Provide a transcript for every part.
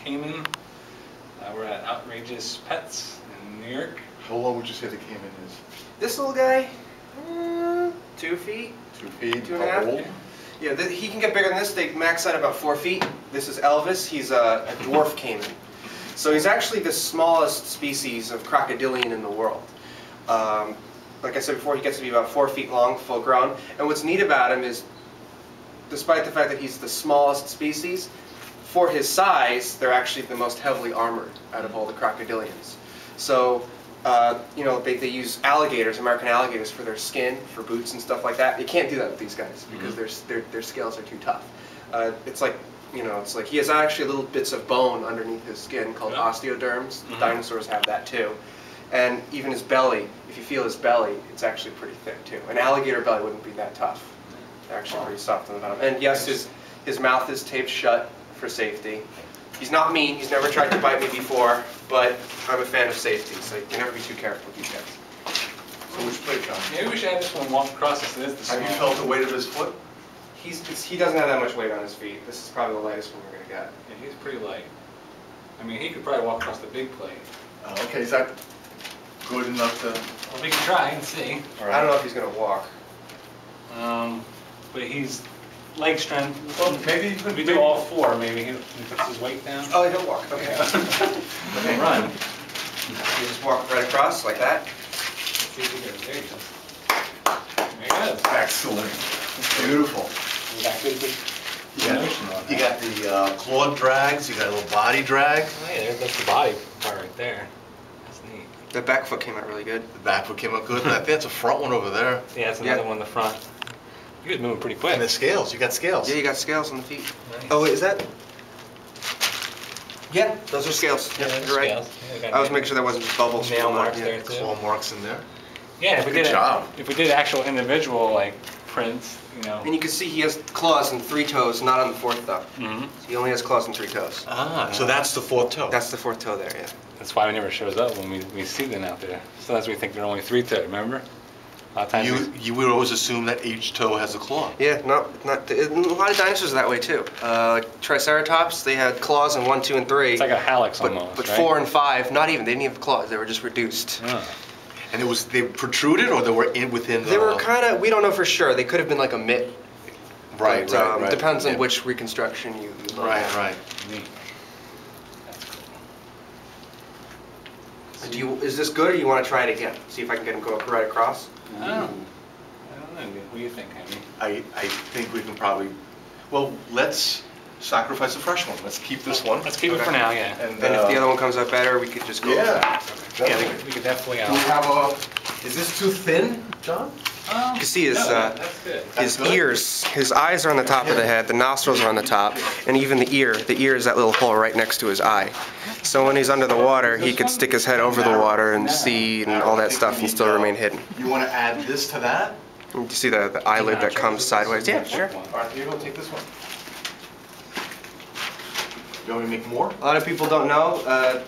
caiman. We're at Outragehisss Pets in New York. How long would you say the caiman is? This little guy, 2 feet. 2 feet? 2.5. Old? Yeah, he can get bigger than this. They max out about 4 feet. This is Elvis. He's a dwarf caiman. So he's actually the smallest species of crocodilian in the world. Like I said before, he gets to be about 4 feet long, full grown. And what's neat about him is, despite the fact that he's the smallest species, for his size, they're actually the most heavily armored out of all the crocodilians. So, you know, they use alligators, American alligators, for their skin, for boots and stuff like that. You can't do that with these guys because their scales are too tough. It's like, you know, it's like he has actually little bits of bone underneath his skin called osteoderms. Dinosaurs have that too. And even his belly, if you feel his belly, it's actually pretty thick too. An alligator belly wouldn't be that tough. They're actually pretty soft on the bottom. And yes, his mouth is taped shut for safety. He's not mean. He's never tried to bite me before, but I'm a fan of safety, so you can never be too careful with these guys. So which plate, John? Maybe we should have this one walk across this. It is the Have you felt the weight of his foot? He doesn't have that much weight on his feet. This is probably the lightest one we're going to get. Yeah, he's pretty light. I mean, he could probably walk across the big plate. Okay, is that good enough to... Well, we can try and see. All right. I don't know if he's going to walk. But he's leg strength. Well, maybe if we do all four, maybe he puts his weight down. Oh, he'll walk. Okay. Okay, run. You just walk right across like that. Let's see if he goes. There he goes. There he goes. Excellent. Beautiful. Is that good? You got the claw drags, you got a little body drag. Oh yeah, that's the body part right there. That's neat. The back foot came out really good. The back foot came out good, and I think that's a front one over there. Yeah, that's another one in the front. You guys moving pretty quick. And the scales, you got scales. Yeah, you got scales on the feet. Nice. Oh, wait, is that? Yeah, those are scales. Yeah, Yeah, those you're right. scales. Yeah, I was making sure that wasn't just bubbles. nail from marks yeah. there too. Claw marks in there. Yeah, if we Good did job. If we did actual individual like prints, you know. And you can see he has claws and 3 toes, not on the 4th though. So he only has claws and 3 toes. Ah, so that's the 4th toe. That's the 4th toe there, yeah. That's why he never shows up when we see them out there. Sometimes we think they're only 3-toed, remember? A lot of times You would always assume that each toe has a claw. Yeah, a lot of dinosaurs are that way too. Like Triceratops, they had claws in 1, 2, and 3. it's like a hallux but, almost, but right? 4 and 5, not even. They didn't have claws. They were just reduced. Oh. And they protruded, or they were within the... They were kind of, we don't know for sure. They could have been like a mitt. Right, But, right. Depends on Yeah. which reconstruction you look Right, at. right. Neat. That's cool. Is this good, or you want to try it again? See if I can get him go right across? I don't know. What do you think, Henry? I think we can probably... Well, let's sacrifice a fresh one. Let's keep this one. Let's keep it for now, yeah. And And if the other one comes out better, we could just go with that. Yeah. Yeah, we could definitely... Do we have a... Is this too thin, John? You can see his, that's good. his That's good? ears, his eyes are on the top of the head, the nostrils are on the top, and even the ear is that little hole right next to his eye. So when he's under the water, he could stick his head over the water and see and all that stuff and still remain hidden. You want to add this to that? You see the eyelid that comes sideways? Yeah, sure. All right, here you go. Take this one. You want me to make more? A lot of people don't know,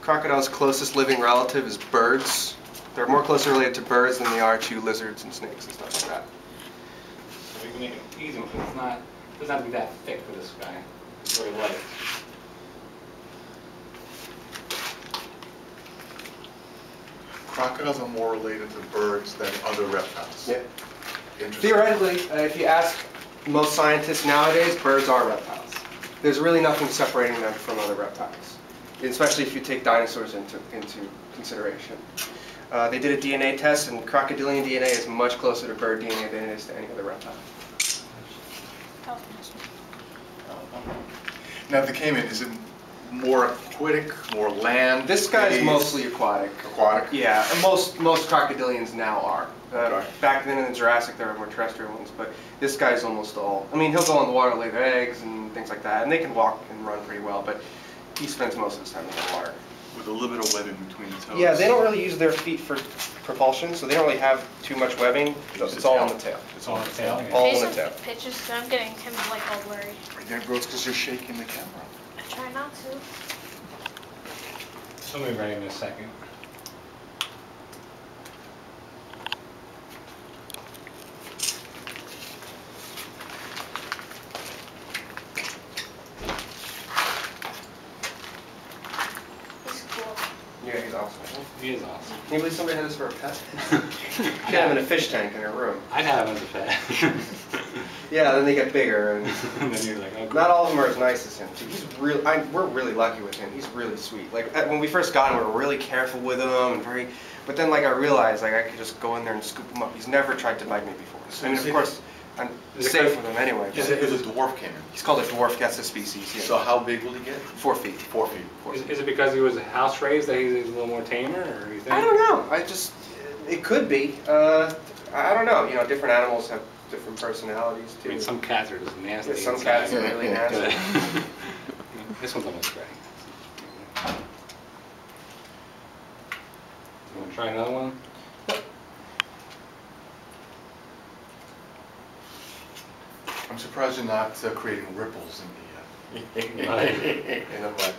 crocodile's closest living relative is birds. They're more closely related to birds than they are to lizards and snakes and stuff like that. So we can make it easy because it doesn't have to be that thick for this guy. It's very light. Crocodiles are more related to birds than other reptiles. Yeah. Interesting. Theoretically, if you ask most scientists nowadays, birds are reptiles. There's really nothing separating them from other reptiles, especially if you take dinosaurs into consideration. They did a DNA test, and crocodilian DNA is much closer to bird DNA than it is to any other reptile. Now the caiman, is it more aquatic, more land? This guy's based? mostly aquatic. Aquatic? Yeah, and most crocodilians now are. Okay. Back then in the Jurassic, there were more terrestrial ones, but this guy's almost all. I mean, he'll go in the water, lay their eggs, and things like that, and they can walk and run pretty well, but he spends most of his time in the water. With a little bit of webbing between the toes. Yeah, they don't really use their feet for propulsion, so they don't really have too much webbing. It's all on the tail. It's all on the tail. Yeah. All Take on the some tail. pictures, so I'm getting him like all blurry. Yeah, bro, it's because you're shaking the camera. I try not to. We'll be ready in a second. He is awesome. Can you believe somebody had this for a pet? You could have him in a fish tank in her room. I'd have him as a pet. Yeah, then they get bigger, and And then you're like, oh, not all of them are as nice as him. Too. He's real. We're really lucky with him. He's really sweet. Like when we first got him, we were really careful with him and very. But then, like I realized, like I could just go in there and scoop him up. He's never tried to bite me before. I mean, of course, I'm Is it safe good? with him anyway. Is it a dwarf came in? He's called a dwarf. That's the species. Yeah. So how big will he get? 4 feet. 4 feet. Is it because he was house raised that he's a little more tamer, or you think? I don't know. It could be. I don't know. You know, different animals have different personalities I too. mean, some cats are just nasty. Yeah, some inside. cats are really nasty. This one's almost ready. You want to try another one? I'm surprised you're not creating ripples in the. Right. In the mud.